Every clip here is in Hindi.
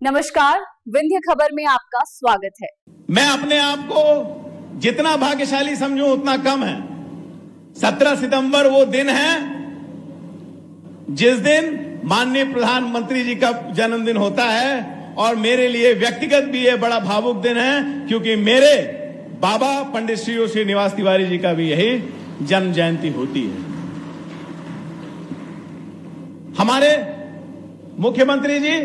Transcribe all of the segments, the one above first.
नमस्कार, विंध्य खबर में आपका स्वागत है। मैं अपने आप को जितना भाग्यशाली समझूं उतना कम है। 17 सितंबर वो दिन है जिस दिन माननीय प्रधानमंत्री जी का जन्मदिन होता है और मेरे लिए व्यक्तिगत भी ये बड़ा भावुक दिन है, क्योंकि मेरे बाबा पंडित श्री श्रीनिवास तिवारी जी का भी यही जन्म जयंती होती है। हमारे मुख्यमंत्री जी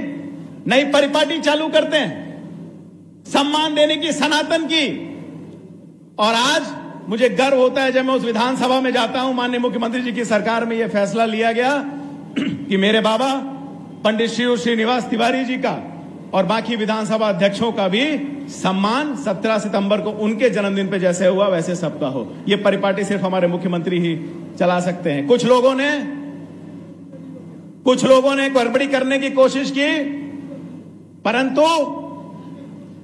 नई परिपाटी चालू करते हैं सम्मान देने की, सनातन की, और आज मुझे गर्व होता है जब मैं उस विधानसभा में जाता हूं। माननीय मुख्यमंत्री जी की सरकार में यह फैसला लिया गया कि मेरे बाबा पंडित श्री श्रीनिवास तिवारी जी का और बाकी विधानसभा अध्यक्षों का भी सम्मान 17 सितंबर को उनके जन्मदिन पे जैसे हुआ वैसे सबका हो। यह परिपाटी सिर्फ हमारे मुख्यमंत्री ही चला सकते हैं। कुछ लोगों ने गड़बड़ी करने की कोशिश की, परंतु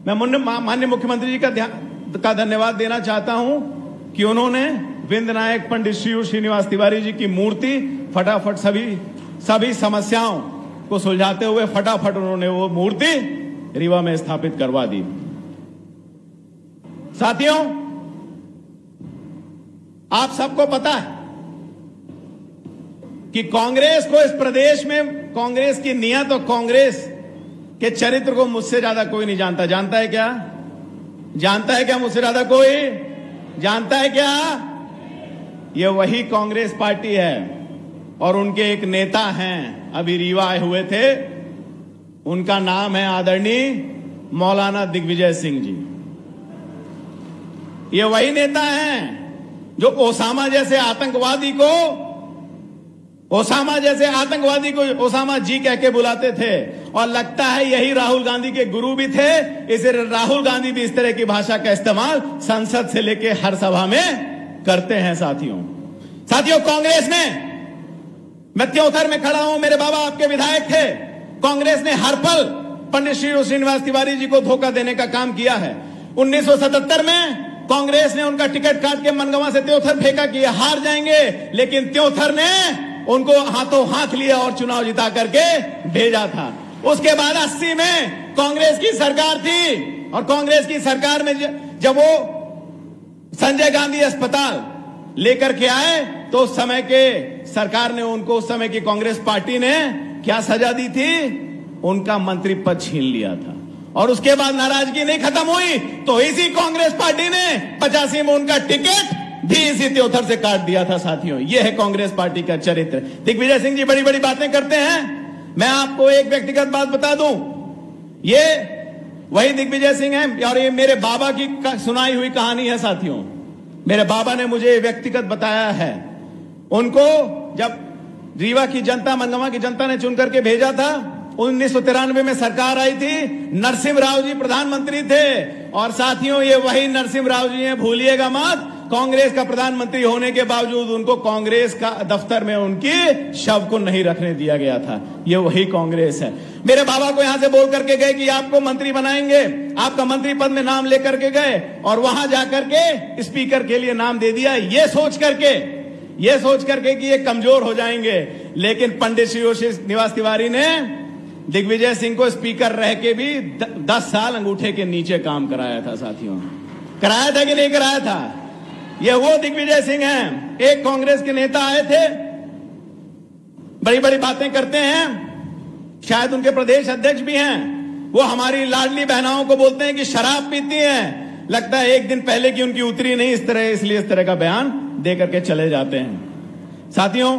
मैं माननीय मुख्यमंत्री जी का धन्यवाद देना चाहता हूं कि उन्होंने विंध्य नायक पंडित श्री श्रीनिवास तिवारी जी की मूर्ति फटाफट सभी समस्याओं को सुलझाते हुए फटाफट उन्होंने वो मूर्ति रीवा में स्थापित करवा दी। साथियों, आप सबको पता है कि कांग्रेस को इस प्रदेश में, कांग्रेस की नियत और कांग्रेस के चरित्र को मुझसे ज्यादा कोई नहीं जानता। जानता है क्या? मुझसे ज्यादा कोई जानता है क्या? ये वही कांग्रेस पार्टी है और उनके एक नेता हैं, अभी रीवा आए हुए थे, उनका नाम है आदरणीय मौलाना दिग्विजय सिंह जी। ये वही नेता हैं जो ओसामा जैसे आतंकवादी को ओसामा जी कह के बुलाते थे, और लगता है यही राहुल गांधी के गुरु भी थे। इसे राहुल गांधी भी इस तरह की भाषा का इस्तेमाल संसद से लेके हर सभा में करते हैं। साथियों, कांग्रेस ने, मैं त्योथर में खड़ा हूं, मेरे बाबा आपके विधायक थे, कांग्रेस ने हर पल पंडित श्री श्रीनिवास तिवारी जी को धोखा देने का काम किया है। 1977 में कांग्रेस ने उनका टिकट काट के मनगवा से त्योथर फेंका कि हार जाएंगे, लेकिन त्योथर ने उनको हाथों हाथ लिया और चुनाव जिता करके भेजा था। उसके बाद 80 में कांग्रेस की सरकार थी और कांग्रेस की सरकार में जब वो संजय गांधी अस्पताल लेकर के आए तो उस समय के सरकार ने उनको, उस समय की कांग्रेस पार्टी ने क्या सजा दी थी? उनका मंत्री पद छीन लिया था। और उसके बाद नाराजगी नहीं खत्म हुई तो इसी कांग्रेस पार्टी ने 85 में उनका टिकट भी इसी त्योथर से काट दिया था। साथियों, यह है कांग्रेस पार्टी का चरित्र। दिग्विजय सिंह जी बड़ी बड़ी बातें करते हैं। मैं आपको एक व्यक्तिगत बात बता दूं, ये वही दिग्विजय सिंह हैं और ये मेरे बाबा की सुनाई हुई कहानी है। साथियों, मेरे बाबा ने मुझे व्यक्तिगत बताया है। उनको जब रीवा की जनता, मनगवा की जनता ने चुन करके भेजा था, 1993 में सरकार आई थी, नरसिम्हा राव जी प्रधानमंत्री थे। और साथियों, ये वही नरसिम्हा राव जी हैं, भूलिएगा मत। कांग्रेस का प्रधानमंत्री होने के बावजूद उनको कांग्रेस का दफ्तर में उनकी शव को नहीं रखने दिया गया था। ये वही कांग्रेस है। मेरे बाबा को यहां से बोल करके गए कि आपको मंत्री बनाएंगे, आपका मंत्री पद में नाम लेकर के गए और वहां जाकर के स्पीकर के लिए नाम दे दिया, ये सोच करके कि ये कमजोर हो जाएंगे। लेकिन पंडित श्री श्रीनिवास तिवारी ने दिग्विजय सिंह को स्पीकर रह के भी 10 साल अंगूठे के नीचे काम कराया था। साथियों, कराया था कि नहीं कराया था? ये वो दिग्विजय सिंह हैं। एक कांग्रेस के नेता आए थे, बड़ी बड़ी बातें करते हैं, शायद उनके प्रदेश अध्यक्ष भी हैं। वो हमारी लाडली बहनाओं को बोलते हैं कि शराब पीती हैं। लगता है एक दिन पहले की उनकी उतरी नहीं, इसलिए इस तरह का बयान दे करके चले जाते हैं। साथियों,